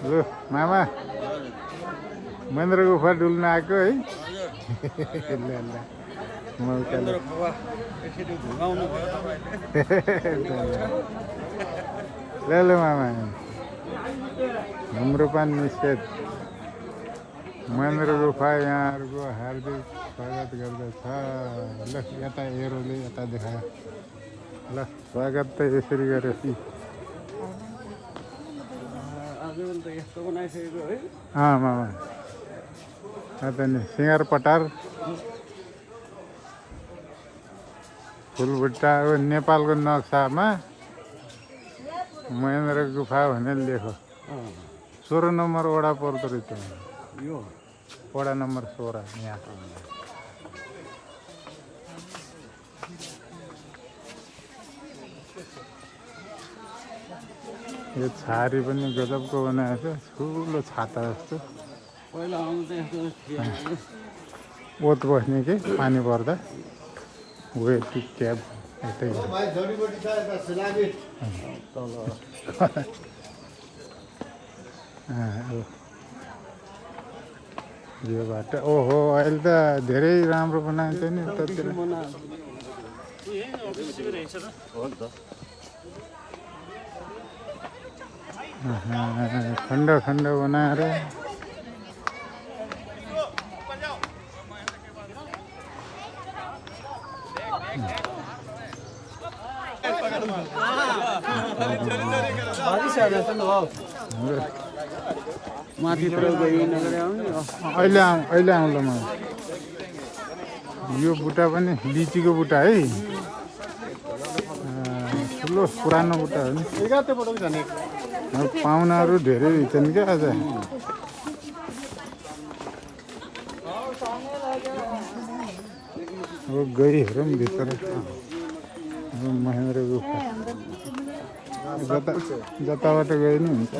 लु मामा महेन्द्र गुफा डुल्न आएको है ल ल मौकाले ल ल मामा धुम्रपान निषेध महेन्द्र गुफा यहाँहरूको हार्दिक स्वागत गर्दछ ल यता एरोले यता देखायो ल स्वागत त यसरी गरेपछि मामा यता नि सिँगार पटार फुलबुट्टा अब नेपालको नक्सामा महेन्द्र गुफा भनेर लेखो 16 नम्बर वडा पर्दो रहेछ यो वडा नम्बर 16 यहाँ यो छारी पनि गजबको बनाएको छ ठुलो छाता जस्तो पहिला आउनु त यस्तो ओत बस्ने के पानी पर्दा वेट क्याब यतै यो बाटो ओहो अहिले त धेरै राम्रो बनाएको थियो नि यतातिर खण्ड खण्ड बनाएर अहिले आउँला म यो बुट्टा पनि लिचीको बुट्टा है ठुलो पुरानो बुट्टा हो नि पाहुनाहरू धेरै हुन्छन् क्या आज अब गई हेरौँ भित्र महेन्द्र गुफा जताबाट गए नि हुन्छ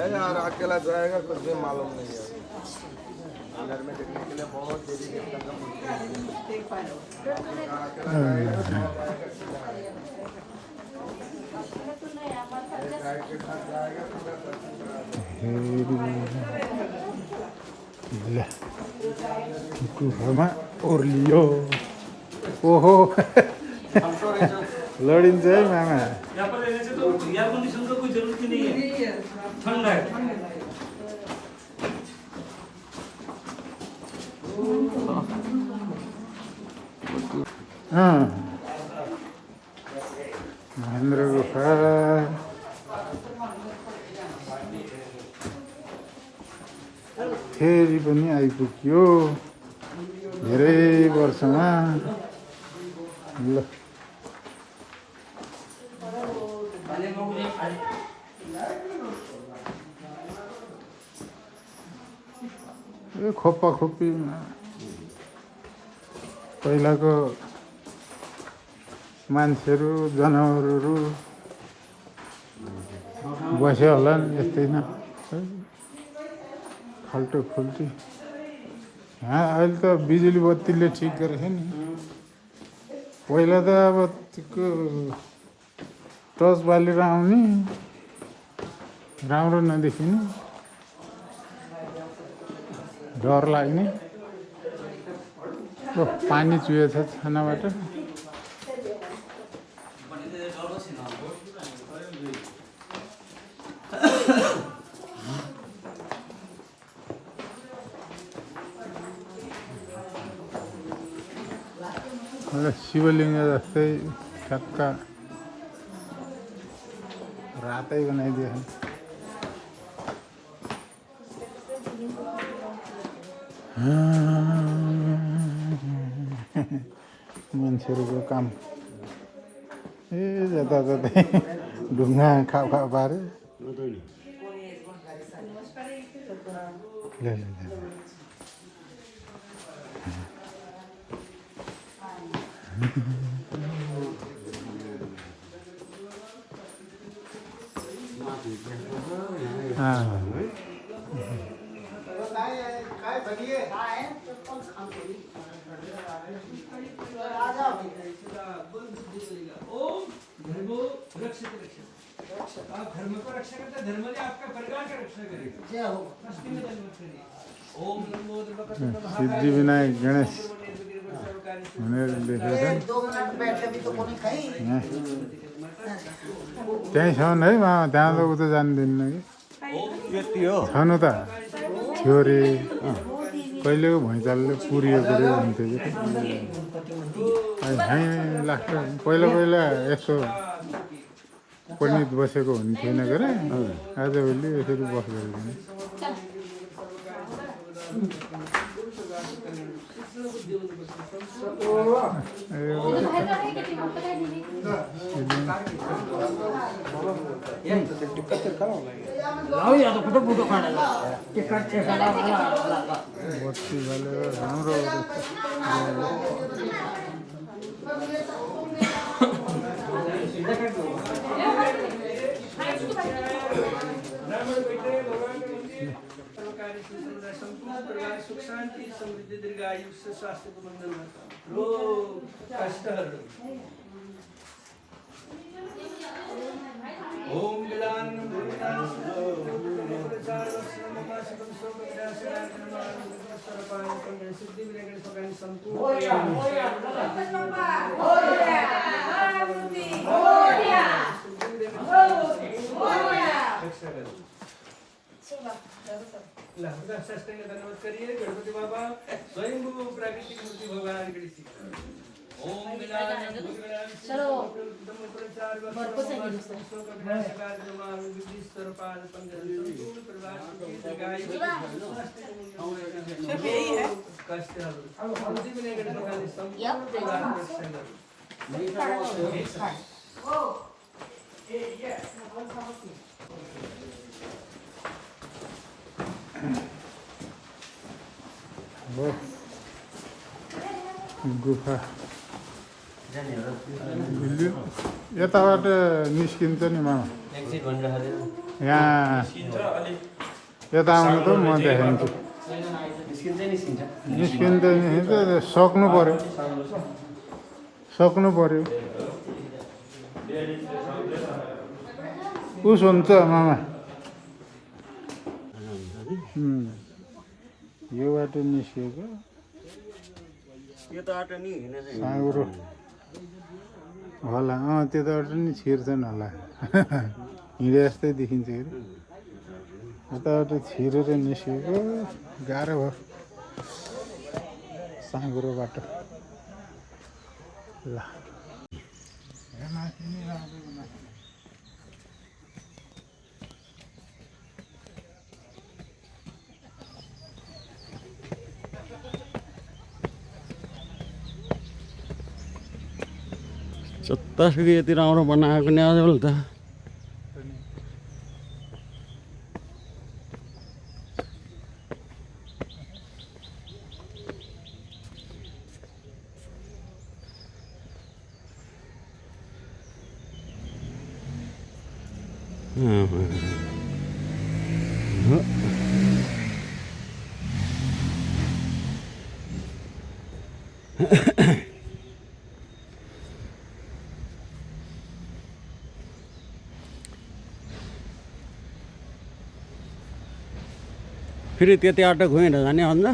गुफामा ओर्लियो ओहो लडिन्छ है मामा महेन्द्र गुफा फेरि पनि आइपुग्यो धेरै वर्षमा ल खोप्पा खोप्पी पहिलाको मान्छेहरू जनावरहरू बस्यो होला नि यस्तै न फाल्टो फुल्टी यहाँ अहिले त बिजुली बत्तीले ठिक गरेको नि पहिला त अब त्यो टर्च बालेर आउने राम्रो नदेखिने डर लाग्ने पानी चुहेछ छानाबाट शिवलिङ्ग जस्तै ठ्याक्क रातै बनाइदियो मान्छेहरूको काम ए जताततै ढुङ्गा खाउ खाउ पारे आप धर्म को रक्षा करते हैं, धर्म ने आपका परिवार का रक्षा करेगा। जय हो। मस्ती में धन्यवाद करिए। ओम नमो भगवते नमः। सिद्धिविनायक गणेश भनेर लेखेको छ 2 मिनट बैठे भी तो कोनी खाई त्यहीँसम्म है मामा त्यहाँ त उता जानु दिन्न कि यति हो छनु त थियो अरे कहिलेको भैँचालोले पुरिएको रे भन्थ्यो कि यहीँ लाग्छ पहिला पहिला यस्तो पण्डित बसेको हुने थिएन के अरे आजभोलि यसरी बस्दो रहेछ लाओ या तो फोटो फोटो खाने ला टिकट से सारा बत्ती बालेर राम्रो सुख शांति समृद्धि दीर्घायु से स्वास्थ्य को मंगल रोग कष्ट ओम विलान सिद्धि विनायक धन्यवाद करिए गणपति बाबा स्वयं प्राकृतिक मूर्ति भगवान गणेश ओम चलो गुफा यताबाट निस्किन्छ नि मामा यहाँ यता आउनु त म देखाइदिन्छु निस्किन्छ सक्नु पर्यो उस हुन्छ मामा यो बाटो निस्किएको साँगुरो होला त्यताबाट नि छिर्छन् होला हिँडे जस्तै देखिन्छ कि यताबाट छिरेर निस्किएको गाह्रो भयो साँगुरो बाटो ल जतासुकै यति राम्रो बनाएको नि आजभोलि त फेरि त्यति आटो घुमेर जाने अन्त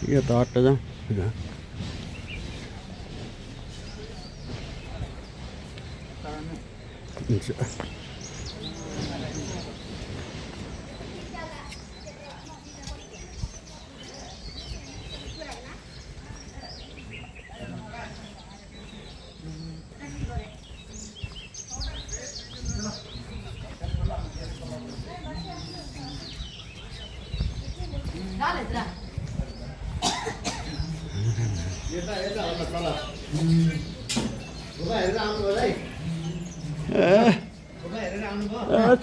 यो त अट्टा जाउँ हुन्छ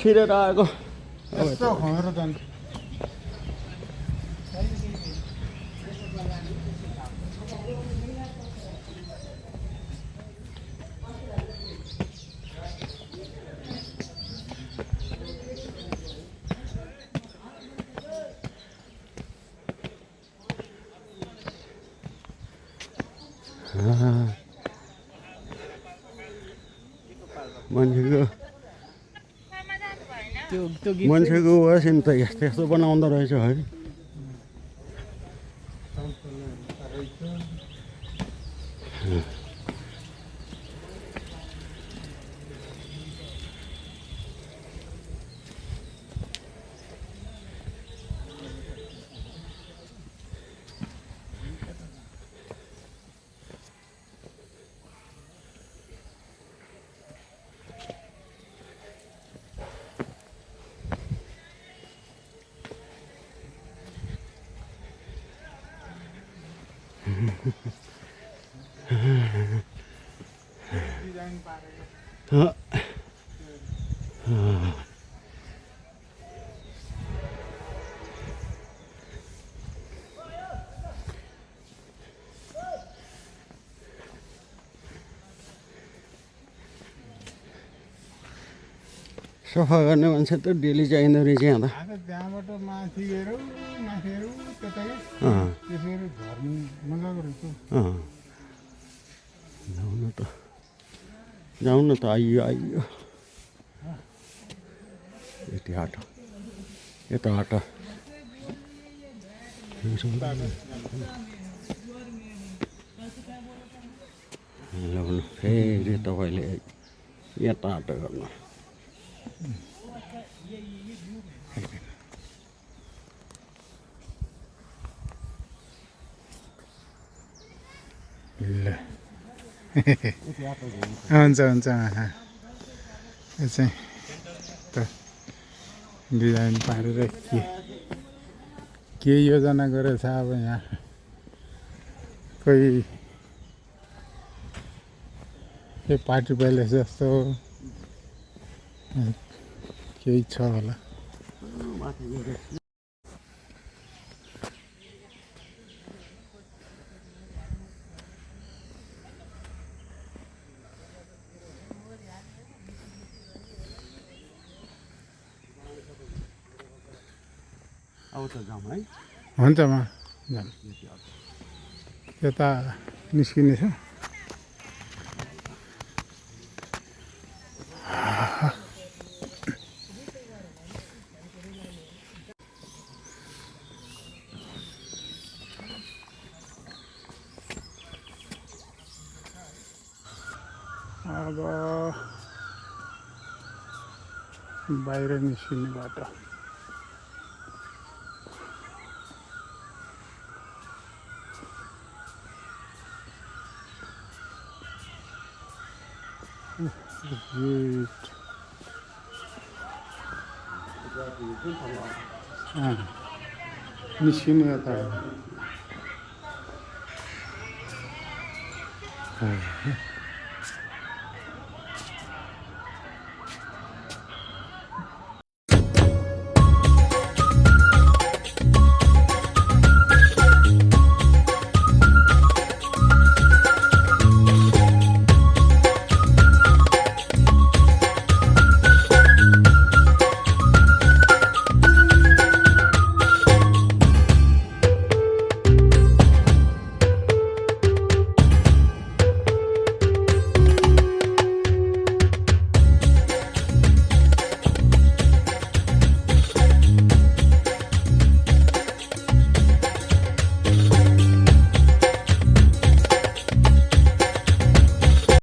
छिरेर आएको यस्तो खँरो जान्छ मान्छेको वासिन त यस्तो यस्तो बनाउँदो रहेछ है सफा गर्ने मान्छे त डेली चाहिँदो रहेछ यहाँ त त्यहाँबाट माथि हेरौँ माथि हेरौँ त्यता त्यसरी झर्नु मजाको रहेछ जाउँ न त आइयो आइयो यति आटो यता आटो ल्याउनु फेरि तपाईँले यता आटो गर्नु ल हुन्छ हुन्छ यो चाहिँ त डिजाइन पारेर के योजना गरेछ अब यहाँ कोही यो पार्टी प्यालेस जस्तो केही छ होला आउँछ जाउँ है हुन्छ म जाऊँ त्यता निस्किने छ अब बाहिर निस्किने बाटो निस्किने यता हो